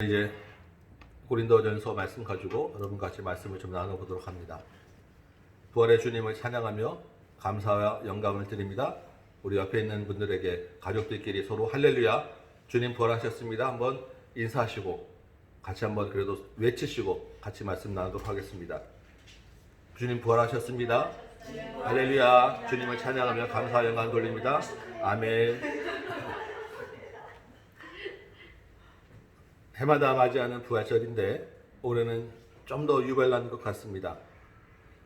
이제 고린도전서 말씀 가지고 여러분과 같이 말씀을 좀 나눠보도록 합니다. 부활의 주님을 찬양하며 감사와 영광을 드립니다. 우리 옆에 있는 분들에게 가족들끼리 서로 할렐루야 주님 부활하셨습니다 한번 인사하시고 같이 한번 그래도 외치시고 같이 말씀 나누도록 하겠습니다. 주님 부활하셨습니다. 할렐루야 주님을 찬양하며 감사와 영광을 돌립니다. 아멘. 해마다 맞이하는 부활절인데 올해는 좀 더 유별난 것 같습니다.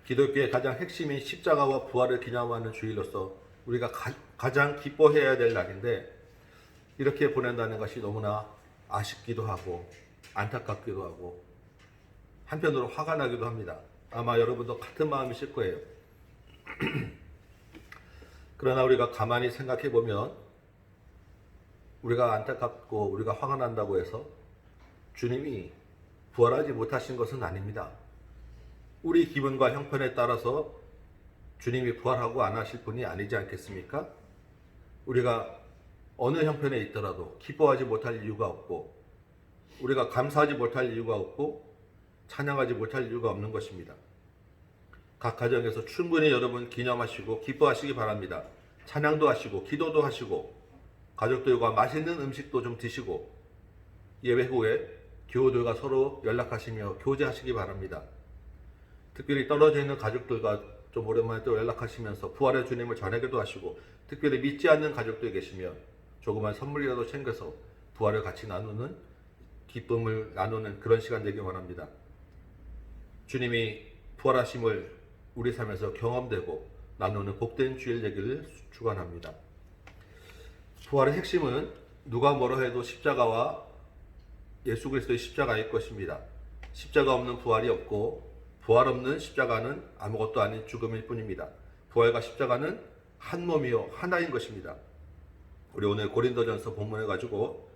기독교의 가장 핵심인 십자가와 부활을 기념하는 주일로서 우리가 가장 기뻐해야 될 날인데 이렇게 보낸다는 것이 너무나 아쉽기도 하고 안타깝기도 하고 한편으로 화가 나기도 합니다. 아마 여러분도 같은 마음이실 거예요. 그러나 우리가 가만히 생각해 보면 우리가 안타깝고 우리가 화가 난다고 해서 주님이 부활하지 못하신 것은 아닙니다. 우리 기분과 형편에 따라서 주님이 부활하고 안 하실 분이 아니지 않겠습니까? 우리가 어느 형편에 있더라도 기뻐하지 못할 이유가 없고 우리가 감사하지 못할 이유가 없고 찬양하지 못할 이유가 없는 것입니다. 각 가정에서 충분히 여러분 기념하시고 기뻐하시기 바랍니다. 찬양도 하시고 기도도 하시고 가족들과 맛있는 음식도 좀 드시고 예배 후에 교우들과 서로 연락하시며 교제하시기 바랍니다. 특별히 떨어져 있는 가족들과 좀 오랜만에 또 연락하시면서 부활의 주님을 전하기도 하시고 특별히 믿지 않는 가족들 계시면 조그만 선물이라도 챙겨서 부활을 같이 나누는 기쁨을 나누는 그런 시간 되길 원합니다. 주님이 부활하심을 우리 삶에서 경험되고 나누는 복된 주일 되기를 축원합니다. 부활의 핵심은 누가 뭐라 해도 십자가와 예수 그리스도의 십자가일 것입니다. 십자가 없는 부활이 없고 부활 없는 십자가는 아무것도 아닌 죽음일 뿐입니다. 부활과 십자가는 한 몸이요 하나인 것입니다. 우리 오늘 고린도전서 본문을 가지고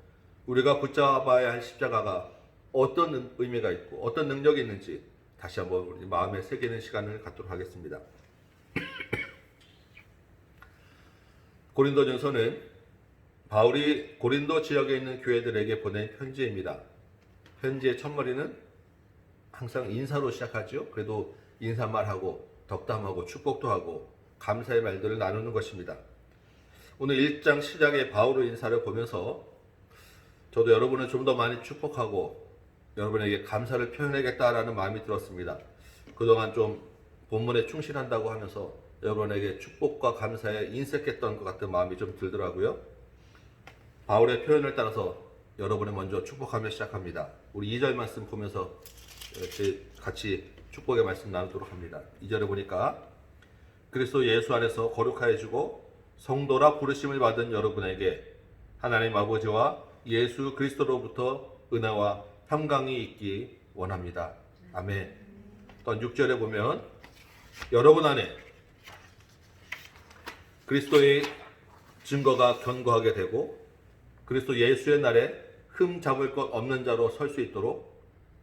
우리가 붙잡아야 할 십자가가 어떤 의미가 있고 어떤 능력이 있는지 다시 한번 우리 마음에 새기는 시간을 갖도록 하겠습니다. 고린도전서는 바울이 고린도 지역에 있는 교회들에게 보낸 편지입니다. 편지의 첫머리는 항상 인사로 시작하죠. 그래도 인사말하고 덕담하고 축복도 하고 감사의 말들을 나누는 것입니다. 오늘 1장 시작의 바울의 인사를 보면서 저도 여러분을 좀 더 많이 축복하고 여러분에게 감사를 표현하겠다라는 마음이 들었습니다. 그동안 좀 본문에 충실한다고 하면서 여러분에게 축복과 감사에 인색했던 것 같은 마음이 좀 들더라고요. 바울의 표현을 따라서 여러분을 먼저 축복하며 시작합니다. 우리 2절 말씀 보면서 같이 축복의 말씀 나누도록 합니다. 2절에 보니까 그리스도 예수 안에서 거룩하여 주고 성도라 부르심을 받은 여러분에게 하나님 아버지와 예수 그리스도로부터 은혜와 평강이 있기 원합니다. 아멘. 또 6절에 보면 여러분 안에 그리스도의 증거가 견고하게 되고 그리스도 예수의 날에 흠 잡을 것 없는 자로 설 수 있도록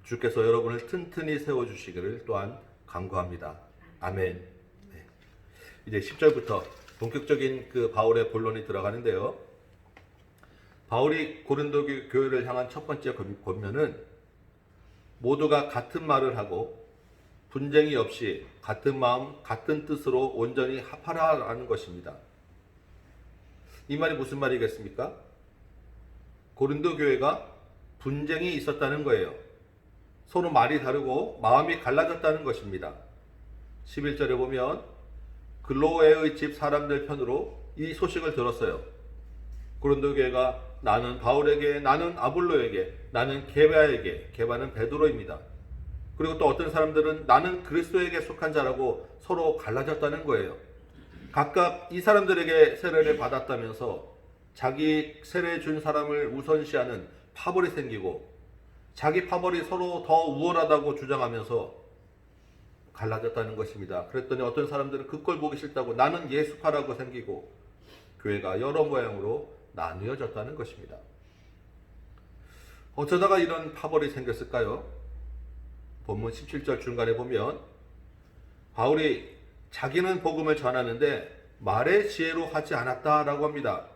주께서 여러분을 튼튼히 세워주시기를 또한 간구합니다. 아멘. 네. 이제 10절부터 본격적인 그 바울의 본론이 들어가는데요. 바울이 고린도 교회를 향한 첫 번째 권면은 모두가 같은 말을 하고 분쟁이 없이 같은 마음, 같은 뜻으로 온전히 합하라는 것입니다. 이 말이 무슨 말이겠습니까? 고린도 교회가 분쟁이 있었다는 거예요. 서로 말이 다르고 마음이 갈라졌다는 것입니다. 11절에 보면 글로에의 집 사람들 편으로 이 소식을 들었어요. 고린도 교회가 나는 바울에게, 나는 아볼로에게, 나는 게바에게, 게바는 베드로입니다. 그리고 또 어떤 사람들은 나는 그리스도에게 속한 자라고 서로 갈라졌다는 거예요. 각각 이 사람들에게 세례를 받았다면서 자기 세례 준 사람을 우선시하는 파벌이 생기고 자기 파벌이 서로 더 우월하다고 주장하면서 갈라졌다는 것입니다. 그랬더니 어떤 사람들은 그걸 보기 싫다고 나는 예수파라고 생기고 교회가 여러 모양으로 나뉘어졌다는 것입니다. 어쩌다가 이런 파벌이 생겼을까요? 본문 17절 중간에 보면 바울이 자기는 복음을 전하는데 말의 지혜로 하지 않았다라고 합니다.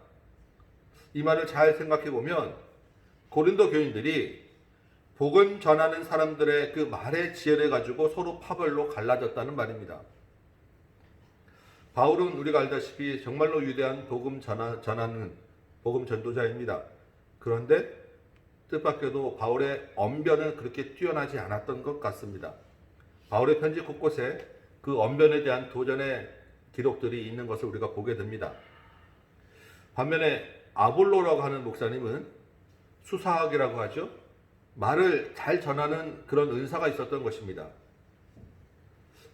이 말을 잘 생각해 보면 고린도 교인들이 복음 전하는 사람들의 그 말의 지혜를 가지고 서로 파벌로 갈라졌다는 말입니다. 바울은 우리가 알다시피 정말로 위대한 복음 전하는 복음 전도자입니다. 그런데 뜻밖에도 바울의 언변은 그렇게 뛰어나지 않았던 것 같습니다. 바울의 편지 곳곳에 그 언변에 대한 도전의 기록들이 있는 것을 우리가 보게 됩니다. 반면에 아볼로라고 하는 목사님은 수사학이라고 하죠. 말을 잘 전하는 그런 은사가 있었던 것입니다.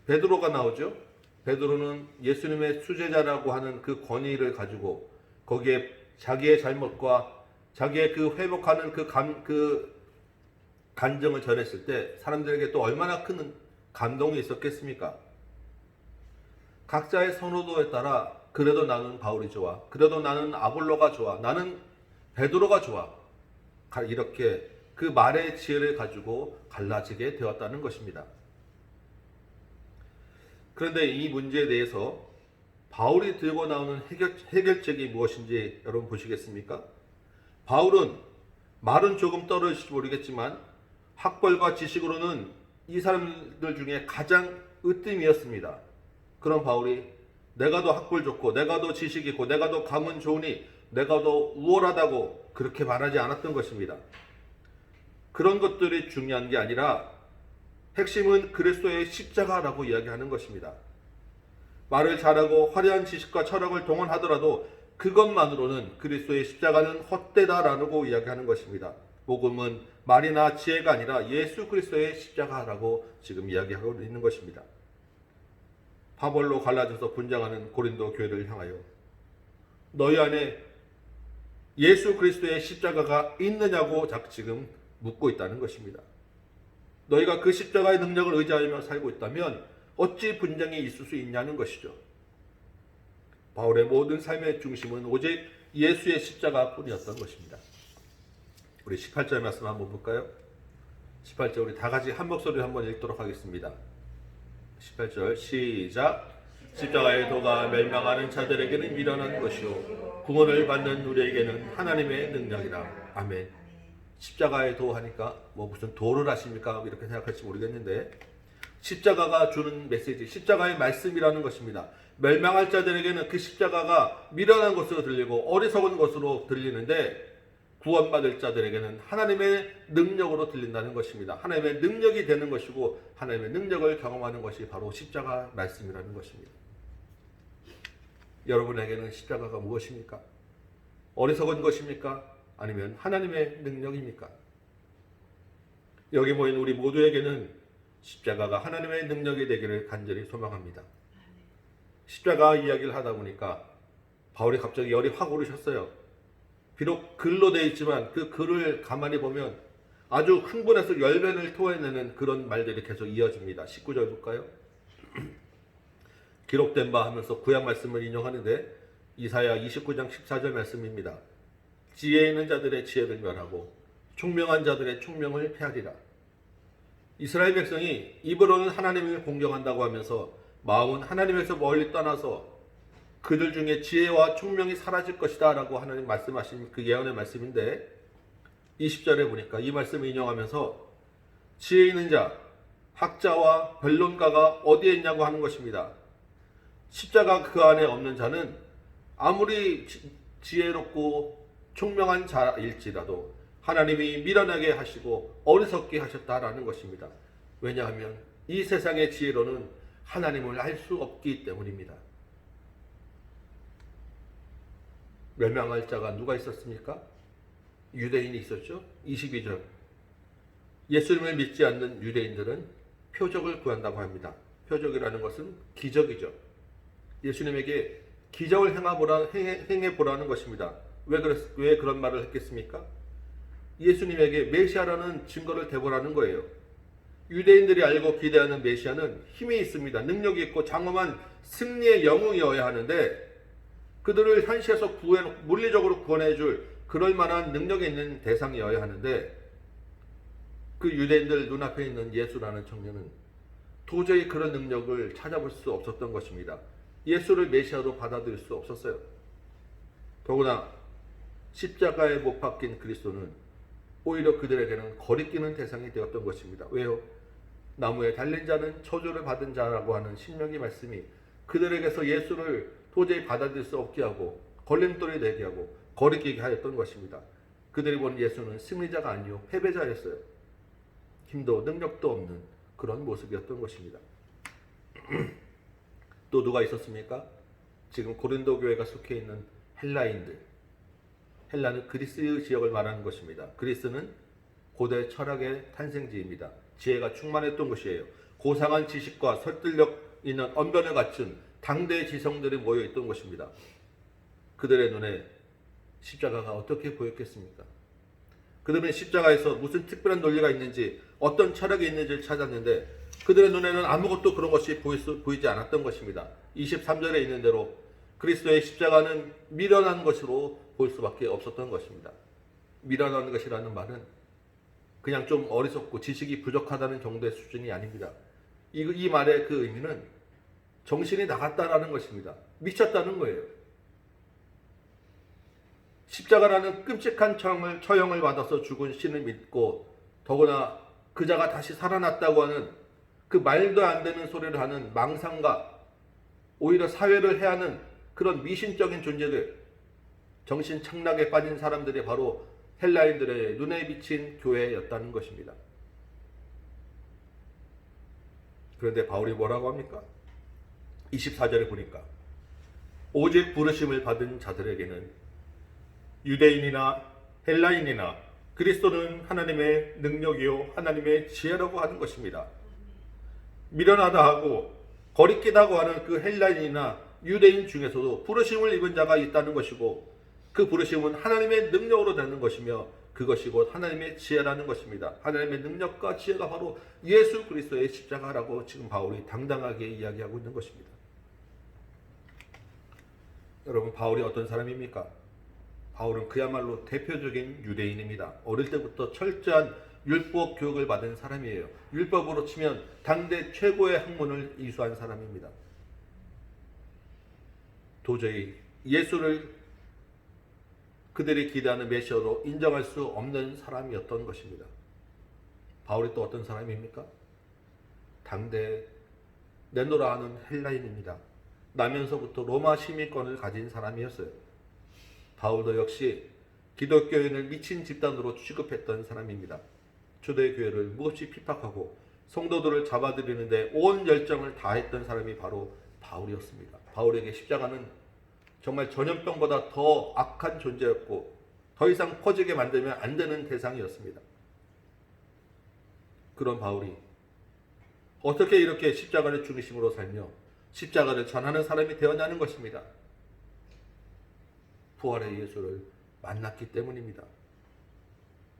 베드로가 나오죠. 베드로는 예수님의 수제자라고 하는 그 권위를 가지고 거기에 자기의 잘못과 자기의 그 회복하는 그 간정을 전했을 때 사람들에게 또 얼마나 큰 감동이 있었겠습니까? 각자의 선호도에 따라 그래도 나는 바울이 좋아, 그래도 나는 아볼로가 좋아, 나는 베드로가 좋아, 이렇게 그 말의 지혜를 가지고 갈라지게 되었다는 것입니다. 그런데 이 문제에 대해서 바울이 들고 나오는 해결책이 무엇인지 여러분 보시겠습니까? 바울은 말은 조금 떨어질지 모르겠지만 학벌과 지식으로는 이 사람들 중에 가장 으뜸이었습니다. 그런 바울이 내가 더 학벌 좋고 내가 더 지식 있고 내가 더 가문 좋으니 내가 더 우월하다고 그렇게 말하지 않았던 것입니다. 그런 것들이 중요한 게 아니라 핵심은 그리스도의 십자가라고 이야기하는 것입니다. 말을 잘하고 화려한 지식과 철학을 동원하더라도 그것만으로는 그리스도의 십자가는 헛되다라고 이야기하는 것입니다. 복음은 말이나 지혜가 아니라 예수 그리스도의 십자가라고 지금 이야기하고 있는 것입니다. 파벌로 갈라져서 분장하는 고린도 교회를 향하여 너희 안에 예수 그리스도의 십자가가 있느냐고 지금 묻고 있다는 것입니다. 너희가 그 십자가의 능력을 의지하며 살고 있다면 어찌 분쟁이 있을 수 있냐는 것이죠. 바울의 모든 삶의 중심은 오직 예수의 십자가뿐이었던 것입니다. 우리 18절 말씀 한번 볼까요? 18절 우리 다 같이 한 목소리로 한번 읽도록 하겠습니다. 18절 시작. 십자가의 도가 멸망하는 자들에게는 미련한 것이요 구원을 받는 우리에게는 하나님의 능력이라. 아멘. 십자가의 도 하니까 뭐 무슨 도를 하십니까? 이렇게 생각할지 모르겠는데 십자가가 주는 메시지, 십자가의 말씀이라는 것입니다. 멸망할 자들에게는 그 십자가가 미련한 것으로 들리고 어리석은 것으로 들리는데 구원받을 자들에게는 하나님의 능력으로 들린다는 것입니다. 하나님의 능력이 되는 것이고 하나님의 능력을 경험하는 것이 바로 십자가 말씀이라는 것입니다. 여러분에게는 십자가가 무엇입니까? 어리석은 것입니까? 아니면 하나님의 능력입니까? 여기 모인 우리 모두에게는 십자가가 하나님의 능력이 되기를 간절히 소망합니다. 십자가 이야기를 하다 보니까 바울이 갑자기 열이 확 오르셨어요. 비록 글로 되어 있지만 그 글을 가만히 보면 아주 흥분해서 열변을 토해내는 그런 말들이 계속 이어집니다. 19절 볼까요? 기록된 바 하면서 구약 말씀을 인용하는데 이사야 29장 14절 말씀입니다. 지혜 있는 자들의 지혜를 멸하고 총명한 자들의 총명을 폐하리라. 이스라엘 백성이 입으로는 하나님을 공경한다고 하면서 마음은 하나님에서 멀리 떠나서 그들 중에 지혜와 총명이 사라질 것이다 라고 하나님 말씀하신 그 예언의 말씀인데 20절에 보니까 이 말씀을 인용하면서 지혜 있는 자, 학자와 변론가가 어디에 있냐고 하는 것입니다. 십자가 그 안에 없는 자는 아무리 지혜롭고 총명한 자일지라도 하나님이 미련하게 하시고 어리석게 하셨다라는 것입니다. 왜냐하면 이 세상의 지혜로는 하나님을 알 수 없기 때문입니다. 멸망할 자가 누가 있었습니까? 유대인이 있었죠. 22절 예수님을 믿지 않는 유대인들은 표적을 구한다고 합니다. 표적이라는 것은 기적이죠. 예수님에게 기적을 행해보라는 것입니다. 왜 그런 말을 했겠습니까? 예수님에게 메시아라는 증거를 대보라는 거예요. 유대인들이 알고 기대하는 메시아는 힘이 있습니다. 능력이 있고 장엄한 승리의 영웅이어야 하는데 그들을 현시에서 물리적으로 구원해줄 그럴 만한 능력이 있는 대상이어야 하는데 그 유대인들 눈앞에 있는 예수라는 청년은 도저히 그런 능력을 찾아볼 수 없었던 것입니다. 예수를 메시아로 받아들일 수 없었어요. 더구나 십자가에 못 박힌 그리스도는 오히려 그들에게는 거리끼는 대상이 되었던 것입니다. 왜요? 나무에 달린 자는 저주를 받은 자라고 하는 신명기 말씀이 그들에게서 예수를 도저히 받아들일 수 없게 하고 걸림돌이 되게 하고 거리끼게 하였던 것입니다. 그들이 본 예수는 승리자가 아니요 패배자였어요. 힘도 능력도 없는 그런 모습이었던 것입니다. 또 누가 있었습니까? 지금 고린도 교회가 속해 있는 헬라인들. 헬라는 그리스 지역을 말하는 것입니다. 그리스는 고대 철학의 탄생지입니다. 지혜가 충만했던 곳이에요. 고상한 지식과 설득력 있는 언변을 갖춘 당대의 지성들이 모여있던 것입니다. 그들의 눈에 십자가가 어떻게 보였겠습니까? 그들은 십자가에서 무슨 특별한 논리가 있는지 어떤 철학이 있는지를 찾았는데 그들의 눈에는 아무것도 그런 것이 보이지 않았던 것입니다. 23절에 있는 대로 그리스도의 십자가는 미련한 것으로 볼 수밖에 없었던 것입니다. 미련한 것이라는 말은 그냥 좀 어리석고 지식이 부족하다는 정도의 수준이 아닙니다. 이 말의 그 의미는 정신이 나갔다라는 것입니다. 미쳤다는 거예요. 십자가라는 끔찍한 처형을 받아서 죽은 신을 믿고 더구나 그자가 다시 살아났다고 하는 그 말도 안 되는 소리를 하는 망상과 오히려 사회를 해하는 그런 미신적인 존재들, 정신 착락에 빠진 사람들이 바로 헬라인들의 눈에 비친 교회였다는 것입니다. 그런데 바울이 뭐라고 합니까? 24절에 보니까 오직 부르심을 받은 자들에게는 유대인이나 헬라인이나 그리스도는 하나님의 능력이요 하나님의 지혜라고 하는 것입니다. 미련하다 하고 거리끼다고 하는 그 헬라인이나 유대인 중에서도 부르심을 입은 자가 있다는 것이고 그 부르심은 하나님의 능력으로 되는 것이며 그것이 곧 하나님의 지혜라는 것입니다. 하나님의 능력과 지혜가 바로 예수 그리스도의 십자가라고 지금 바울이 당당하게 이야기하고 있는 것입니다. 여러분, 바울이 어떤 사람입니까? 바울은 그야말로 대표적인 유대인입니다. 어릴 때부터 철저한 율법 교육을 받은 사람이에요. 율법으로 치면 당대 최고의 학문을 이수한 사람입니다. 도저히 예수를 그들이 기대하는 메시아로 인정할 수 없는 사람이었던 것입니다. 바울이 또 어떤 사람입니까? 당대 내노라 하는 헬라인입니다. 나면서부터 로마 시민권을 가진 사람이었어요. 바울도 역시 기독교인을 미친 집단으로 취급했던 사람입니다. 초대교회를 무엇이 핍박하고 성도들을 잡아들이는데 온 열정을 다했던 사람이 바로 바울이었습니다. 바울에게 십자가는 정말 전염병보다 더 악한 존재였고 더 이상 퍼지게 만들면 안 되는 대상이었습니다. 그런 바울이 어떻게 이렇게 십자가를 중심으로 살며 십자가를 전하는 사람이 되었냐는 것입니다. 부활의 예수를 만났기 때문입니다.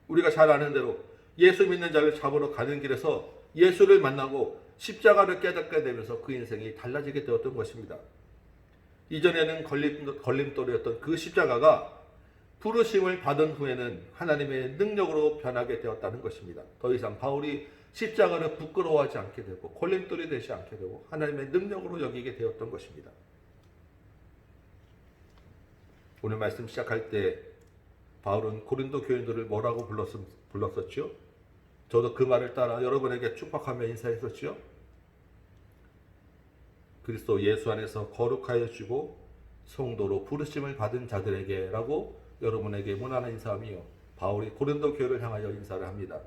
우리가 잘 아는 대로 예수 믿는 자를 잡으러 가는 길에서 예수를 만나고 십자가를 깨닫게 되면서 그 인생이 달라지게 되었던 것입니다. 이전에는 걸림돌이었던 그 십자가가 부르심을 받은 후에는 하나님의 능력으로 변하게 되었다는 것입니다. 더 이상 바울이 십자가를 부끄러워하지 않게 되고 걸림돌이 되지 않게 되고 하나님의 능력으로 여기게 되었던 것입니다. 오늘 말씀 시작할 때 바울은 고린도 교인들을 뭐라고 불렀었죠? 저도 그 말을 따라 여러분에게 축복하며 인사했었죠? 그리스도 예수 안에서 거룩하여 주고 성도로 부르심을 받은 자들에게 라고 여러분에게 문안한 인사하며 바울이 고린도 교회를 향하여 인사를 합니다.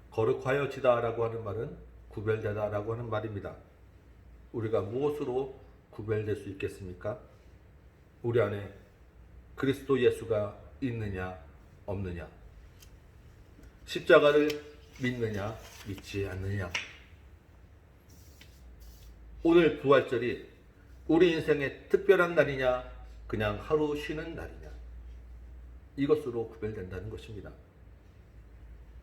거룩하여지다 라고 하는 말은 구별되다 라고 하는 말입니다. 우리가 무엇으로 구별될 수 있겠습니까? 우리 안에 그리스도 예수가 있느냐 없느냐, 십자가를 믿느냐 믿지 않느냐, 오늘 부활절이 우리 인생의 특별한 날이냐 그냥 하루 쉬는 날이냐, 이것으로 구별된다는 것입니다.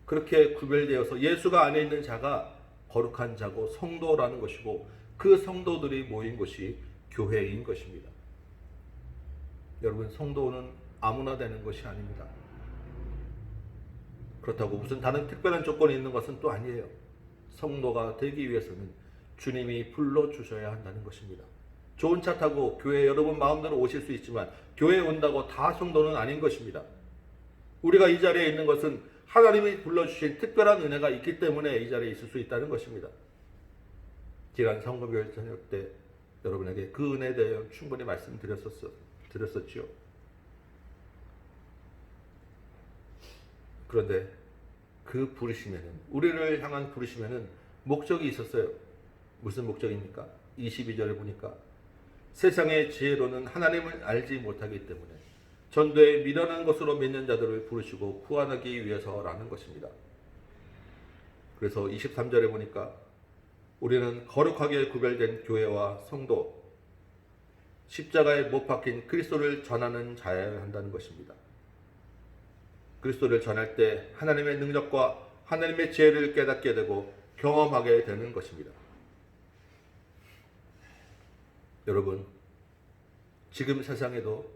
그렇게 구별되어서 예수가 안에 있는 자가 거룩한 자고 성도라는 것이고 그 성도들이 모인 곳이 교회인 것입니다. 여러분, 성도는 아무나 되는 것이 아닙니다. 그렇다고 무슨 다른 특별한 조건이 있는 것은 또 아니에요. 성도가 되기 위해서는 주님이 불러주셔야 한다는 것입니다. 좋은 차 타고 교회 여러분 마음대로 오실 수 있지만 교회에 온다고 다 성도는 아닌 것입니다. 우리가 이 자리에 있는 것은 하나님이 불러주신 특별한 은혜가 있기 때문에 이 자리에 있을 수 있다는 것입니다. 지난 성금요일 저녁 때 여러분에게 그 은혜에 대해 충분히 말씀드렸었지요. 그런데 그 부르심에는, 우리를 향한 부르심에는 목적이 있었어요. 무슨 목적입니까? 22절을 보니까 세상의 지혜로는 하나님을 알지 못하기 때문에 전도에 미련한 것으로 믿는 자들을 부르시고 구원하기 위해서라는 것입니다. 그래서 23절에 보니까 우리는 거룩하게 구별된 교회와 성도, 십자가에 못 박힌 그리스도를 전하는 자여야 한다는 것입니다. 그리스도를 전할 때 하나님의 능력과 하나님의 지혜를 깨닫게 되고 경험하게 되는 것입니다. 여러분, 지금 세상에도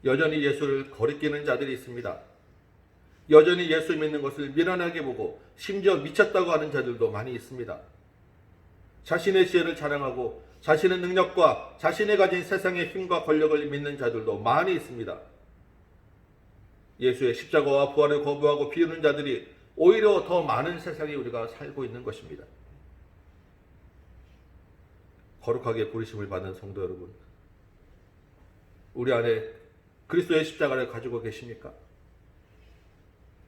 여전히 예수를 거리끼는 자들이 있습니다. 여전히 예수 믿는 것을 미련하게 보고 심지어 미쳤다고 하는 자들도 많이 있습니다. 자신의 지혜를 자랑하고 자신의 능력과 자신이 가진 세상의 힘과 권력을 믿는 자들도 많이 있습니다. 예수의 십자가와 부활을 거부하고 비우는 자들이 오히려 더 많은 세상에 우리가 살고 있는 것입니다. 거룩하게 부르심을 받은 성도 여러분, 우리 안에 그리스도의 십자가를 가지고 계십니까?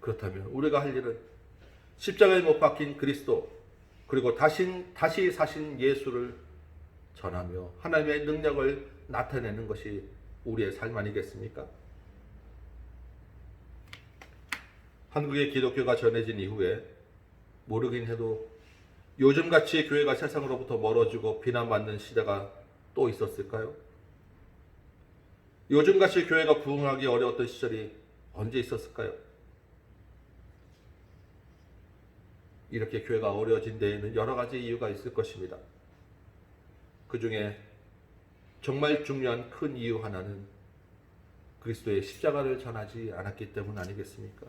그렇다면 우리가 할 일은 십자가에 못 박힌 그리스도, 그리고 다시 사신 예수를 전하며 하나님의 능력을 나타내는 것이 우리의 삶 아니겠습니까? 한국의 기독교가 전해진 이후에 모르긴 해도 요즘같이 교회가 세상으로부터 멀어지고 비난받는 시대가 또 있었을까요? 요즘같이 교회가 부흥하기 어려웠던 시절이 언제 있었을까요? 이렇게 교회가 어려워진 데에는 여러 가지 이유가 있을 것입니다. 그 중에 정말 중요한 큰 이유 하나는 그리스도의 십자가를 전하지 않았기 때문 아니겠습니까?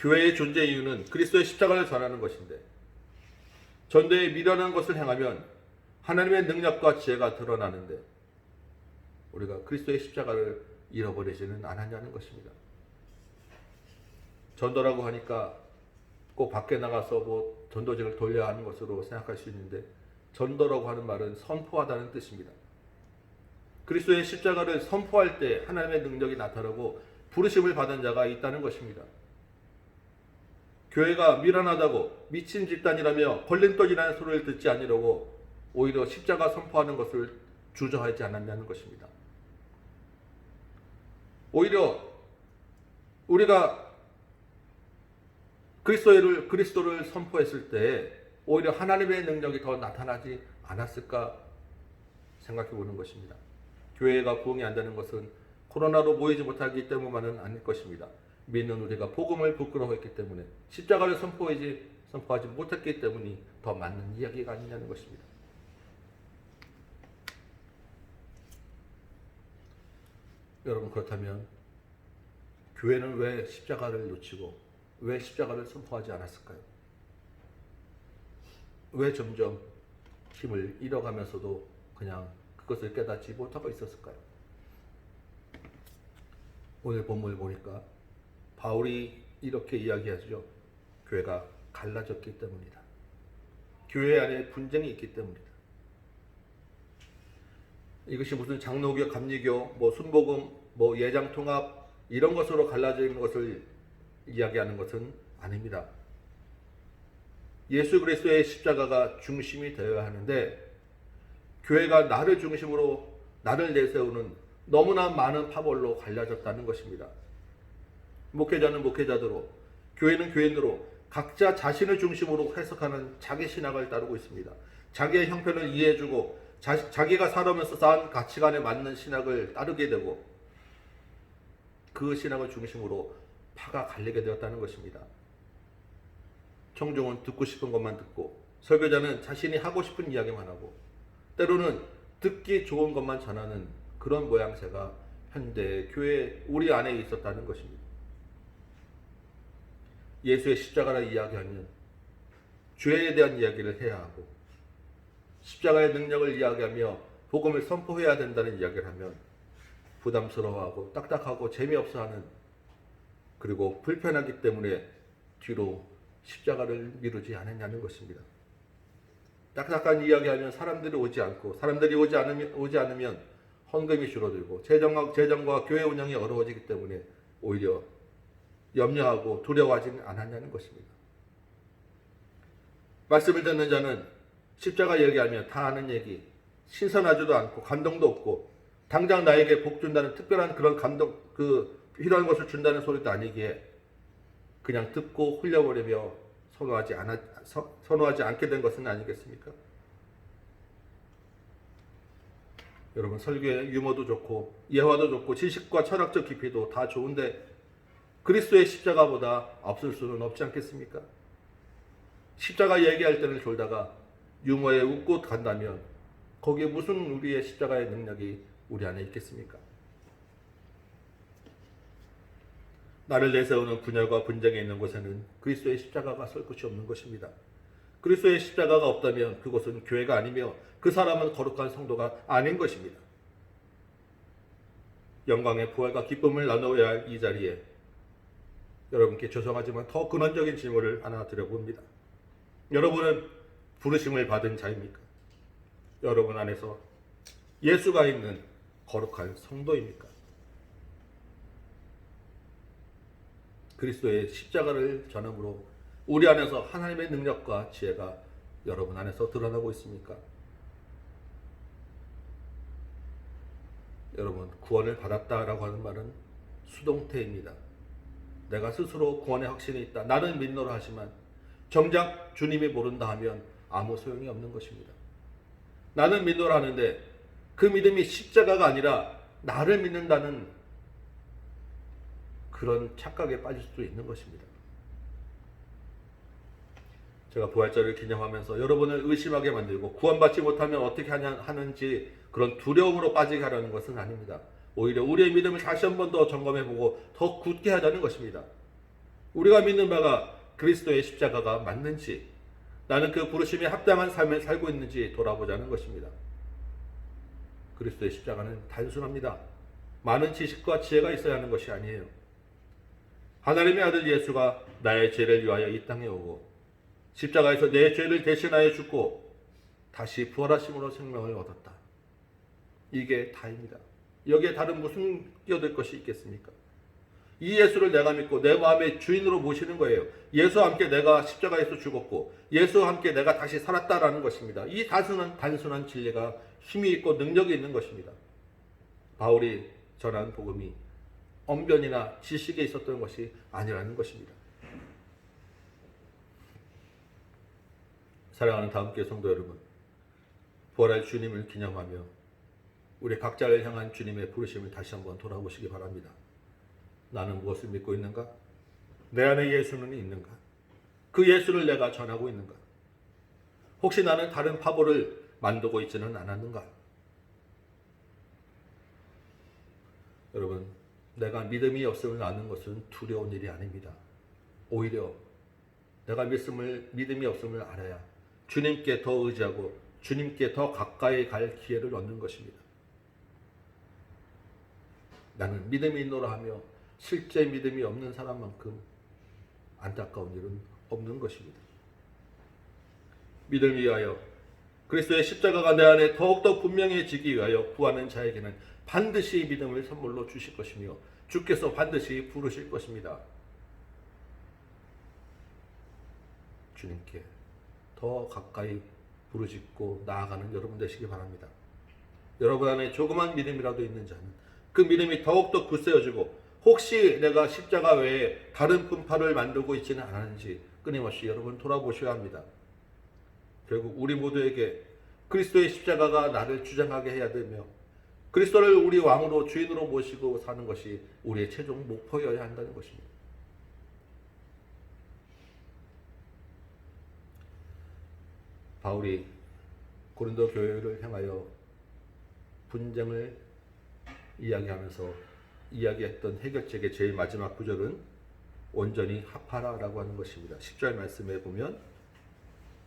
교회의 존재 이유는 그리스도의 십자가를 전하는 것인데, 전도에 미련한 것을 행하면 하나님의 능력과 지혜가 드러나는데 우리가 그리스도의 십자가를 잃어버리지는 않았냐는 것입니다. 전도라고 하니까 꼭 밖에 나가서 전도직을 돌려야 하는 것으로 생각할 수 있는데, 전도라고 하는 말은 선포하다는 뜻입니다. 그리스도의 십자가를 선포할 때 하나님의 능력이 나타나고 부르심을 받은 자가 있다는 것입니다. 교회가 미련하다고 미친 집단이라며 걸림돌이라는 소리를 듣지 아니려고 오히려 십자가 선포하는 것을 주저하지 않았냐는 것입니다. 오히려 우리가 그리스도를 선포했을 때 오히려 하나님의 능력이 더 나타나지 않았을까 생각해 보는 것입니다. 교회가 부흥이 안 되는 것은 코로나로 모이지 못하기 때문만은 아닐 것입니다. 믿는 우리가 복음을 부끄러워했기 때문에, 십자가를 선포하지 못했기 때문이 더 맞는 이야기가 아니냐는 것입니다. 여러분, 그렇다면 교회는 왜 십자가를 놓치고 왜 십자가를 선포하지 않았을까요? 왜 점점 힘을 잃어가면서도 그냥 그것을 깨닫지 못하고 있었을까요? 오늘 본문을 보니까 바울이 이렇게 이야기하죠. 교회가 갈라졌기 때문이다. 교회 안에 분쟁이 있기 때문이다. 이것이 무슨 장로교, 감리교, 순복음, 예장통합 이런 것으로 갈라져 있는 것을 이야기하는 것은 아닙니다. 예수 그리스도의 십자가가 중심이 되어야 하는데, 교회가 나를 중심으로 나를 내세우는 너무나 많은 파벌로 갈라졌다는 것입니다. 목회자는 목회자대로, 교회는 교인으로 각자 자신을 중심으로 해석하는 자기 신학을 따르고 있습니다. 자기의 형편을 이해해주고 자기가 살아오면서 쌓은 가치관에 맞는 신학을 따르게 되고, 그 신학을 중심으로 파가 갈리게 되었다는 것입니다. 청중은 듣고 싶은 것만 듣고, 설교자는 자신이 하고 싶은 이야기만 하고, 때로는 듣기 좋은 것만 전하는 그런 모양새가 현대 교회 우리 안에 있었다는 것입니다. 예수의 십자가를 이야기하면 죄에 대한 이야기를 해야 하고, 십자가의 능력을 이야기하며 복음을 선포해야 된다는 이야기를 하면 부담스러워하고 딱딱하고 재미없어하는, 그리고 불편하기 때문에 뒤로 십자가를 미루지 않았냐는 것입니다. 딱딱한 이야기하면 사람들이 오지 않고, 사람들이 오지 않으면 헌금이 줄어들고 재정과 교회 운영이 어려워지기 때문에 오히려 염려하고 두려워하지는 않았냐는 것입니다. 말씀을 듣는 자는 십자가 얘기하면 다 아는 얘기, 신선하지도 않고 감동도 없고 당장 나에게 복 준다는 특별한 그런 감동, 필요한 것을 준다는 소리도 아니기에 그냥 듣고 흘려버리며 선호하지 않게 된 것은 아니겠습니까? 여러분, 설교의 유머도 좋고 예화도 좋고 지식과 철학적 깊이도 다 좋은데 그리스도의 십자가보다 없을 수는 없지 않겠습니까? 십자가 얘기할 때는 졸다가 유머에 웃고 간다면 거기에 무슨 우리의 십자가의 능력이 우리 안에 있겠습니까? 나를 내세우는 분열과 분쟁에 있는 곳에는 그리스도의 십자가가 설 곳이 없는 것입니다. 그리스도의 십자가가 없다면 그곳은 교회가 아니며 그 사람은 거룩한 성도가 아닌 것입니다. 영광의 부활과 기쁨을 나누어야 할 이 자리에 여러분께 죄송하지만 더 근원적인 질문을 하나 드려봅니다. 여러분은 부르심을 받은 자입니까? 여러분 안에서 예수가 있는 거룩한 성도입니까? 그리스도의 십자가를 전함으로 우리 안에서 하나님의 능력과 지혜가 여러분 안에서 드러나고 있습니까? 여러분, 구원을 받았다라고 하는 말은 수동태입니다. 내가 스스로 구원의 확신이 있다, 나는 믿노라 하지만 정작 주님이 모른다 하면 아무 소용이 없는 것입니다. 나는 믿노라 하는데 그 믿음이 십자가가 아니라 나를 믿는다는 그런 착각에 빠질 수도 있는 것입니다. 제가 부활절을 기념하면서 여러분을 의심하게 만들고 구원받지 못하면 어떻게 하는지 그런 두려움으로 빠지게 하려는 것은 아닙니다. 오히려 우리의 믿음을 다시 한 번 더 점검해보고 더 굳게 하자는 것입니다. 우리가 믿는 바가 그리스도의 십자가가 맞는지, 나는 그 부르심에 합당한 삶을 살고 있는지 돌아보자는 것입니다. 그리스도의 십자가는 단순합니다. 많은 지식과 지혜가 있어야 하는 것이 아니에요. 하나님의 아들 예수가 나의 죄를 위하여 이 땅에 오고 십자가에서 내 죄를 대신하여 죽고 다시 부활하심으로 생명을 얻었다. 이게 다입니다. 여기에 다른 무슨 끼어들 것이 있겠습니까? 이 예수를 내가 믿고 내 마음의 주인으로 모시는 거예요. 예수와 함께 내가 십자가에서 죽었고 예수와 함께 내가 다시 살았다라는 것입니다. 이 단순한 진리가 힘이 있고 능력이 있는 것입니다. 바울이 전한 복음이 언변이나 지식에 있었던 것이 아니라는 것입니다. 사랑하는 다음교회 성도 여러분, 부활할 주님을 기념하며 우리 각자를 향한 주님의 부르심을 다시 한번 돌아보시기 바랍니다. 나는 무엇을 믿고 있는가? 내 안에 예수는 있는가? 그 예수를 내가 전하고 있는가? 혹시 나는 다른 파벌을 만들고 있지는 않았는가? 여러분, 내가 믿음이 없음을 아는 것은 두려운 일이 아닙니다. 오히려 내가 믿음이 없음을 알아야 주님께 더 의지하고 주님께 더 가까이 갈 기회를 얻는 것입니다. 나는 믿음이 있노라 하며 실제 믿음이 없는 사람만큼 안타까운 일은 없는 것입니다. 믿음을 위하여 그리스도의 십자가가 내 안에 더욱더 분명해지기 위하여 구하는 자에게는 반드시 믿음을 선물로 주실 것이며 주께서 반드시 부르실 것입니다. 주님께 더 가까이 부르짖고 나아가는 여러분 되시기 바랍니다. 여러분 안에 조그만 믿음이라도 있는 자는 그 믿음이 더욱더 굳세어지고 혹시 내가 십자가 외에 다른 분파를 만들고 있지는 않았는지 끊임없이 여러분 돌아보셔야 합니다. 결국 우리 모두에게 그리스도의 십자가가 나를 주장하게 해야 되며 그리스도를 우리 왕으로 주인으로 모시고 사는 것이 우리의 최종 목표여야 한다는 것입니다. 바울이 고린도 교회를 향하여 분쟁을 이야기했던 해결책의 제일 마지막 구절은 온전히 합하라라고 하는 것입니다. 10절 말씀에 보면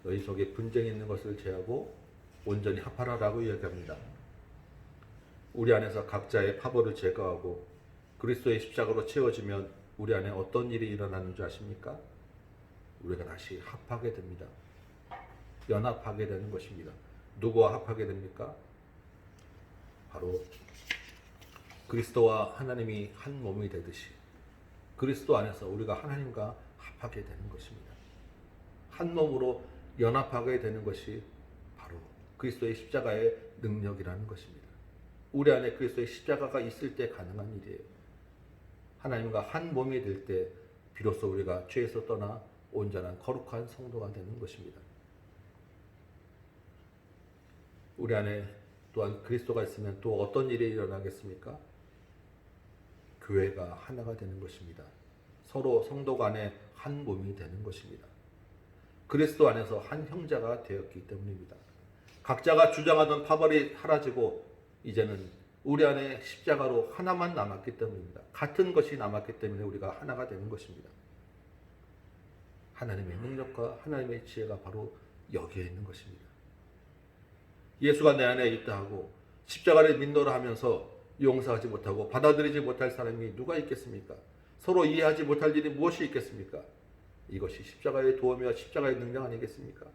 너희 속에 분쟁이 있는 것을 제하고 온전히 합하라라고 이야기합니다. 우리 안에서 각자의 파벌을 제거하고 그리스도의 십자가로 채워지면 우리 안에 어떤 일이 일어나는 줄 아십니까? 우리가 다시 합하게 됩니다. 연합하게 되는 것입니다. 누구와 합하게 됩니까? 바로 그리스도와 하나님이 한 몸이 되듯이 그리스도 안에서 우리가 하나님과 합하게 되는 것입니다. 한 몸으로 연합하게 되는 것이 바로 그리스도의 십자가의 능력이라는 것입니다. 우리 안에 그리스도의 십자가가 있을 때 가능한 일이에요. 하나님과 한 몸이 될 때 비로소 우리가 죄에서 떠나 온전한 거룩한 성도가 되는 것입니다. 우리 안에 또한 그리스도가 있으면 또 어떤 일이 일어나겠습니까? 교회가 하나가 되는 것입니다. 서로 성도 간에 한 몸이 되는 것입니다. 그리스도 안에서 한 형제가 되었기 때문입니다. 각자가 주장하던 파벌이 사라지고 이제는 우리 안에 십자가로 하나만 남았기 때문입니다. 같은 것이 남았기 때문에 우리가 하나가 되는 것입니다. 하나님의 능력과 하나님의 지혜가 바로 여기에 있는 것입니다. 예수가 내 안에 있다 하고 십자가를 민노라 하면서 용서하지 못하고 받아들이지 못할 사람이 누가 있겠습니까? 서로 이해하지 못할 일이 무엇이 있겠습니까? 이것이 십자가의 도움이와 십자가의 능력 아니겠습니까?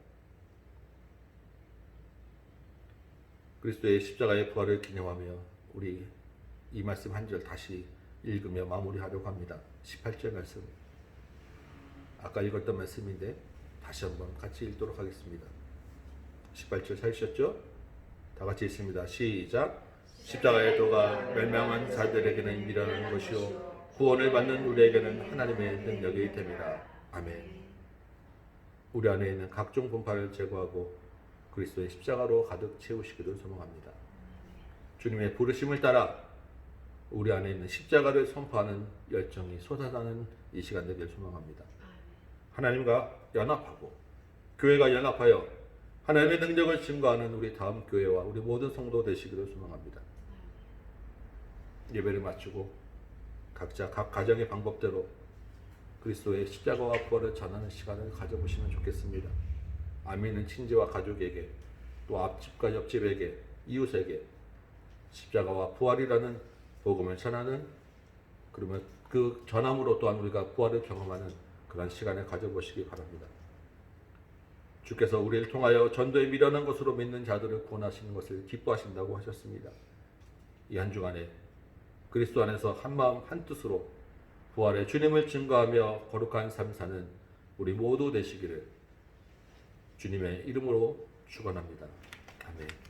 그리스도의 십자가의 부활을 기념하며 우리 이 말씀 한 절 다시 읽으며 마무리하려고 합니다. 18절 말씀. 아까 읽었던 말씀인데 다시 한번 같이 읽도록 하겠습니다. 18절 찾으셨죠? 다 같이 읽습니다. 시작. 십자가의 도가 멸망한 자들에게는 미련한 것이요 구원을 받는 우리에게는 하나님의 능력이 됩니다. 아멘. 우리 안에 있는 각종 분파를 제거하고 그리스도의 십자가로 가득 채우시기를 소망합니다. 주님의 부르심을 따라 우리 안에 있는 십자가를 선포하는 열정이 솟아나는 이 시간 되기를 소망합니다. 하나님과 연합하고 교회가 연합하여 하나님의 능력을 증거하는 우리 다음 교회와 우리 모든 성도 되시기를 소망합니다. 예배를 마치고 각자 각 가정의 방법대로 그리스도의 십자가와 부활을 전하는 시간을 가져보시면 좋겠습니다. 아멘은 친지와 가족에게 또 앞집과 옆집에게 이웃에게 십자가와 부활이라는 복음을 전하는 그러면 그 전함으로 또한 우리가 부활을 경험하는 그런 시간을 가져보시기 바랍니다. 주께서 우리를 통하여 전도에 미련한 것으로 믿는 자들을 구원하시는 것을 기뻐하신다고 하셨습니다. 이 한 주간에 그리스도 안에서 한마음 한뜻으로 부활의 주님을 증거하며 거룩한 삶 사는 우리 모두 되시기를 주님의 이름으로 축원합니다. 아멘.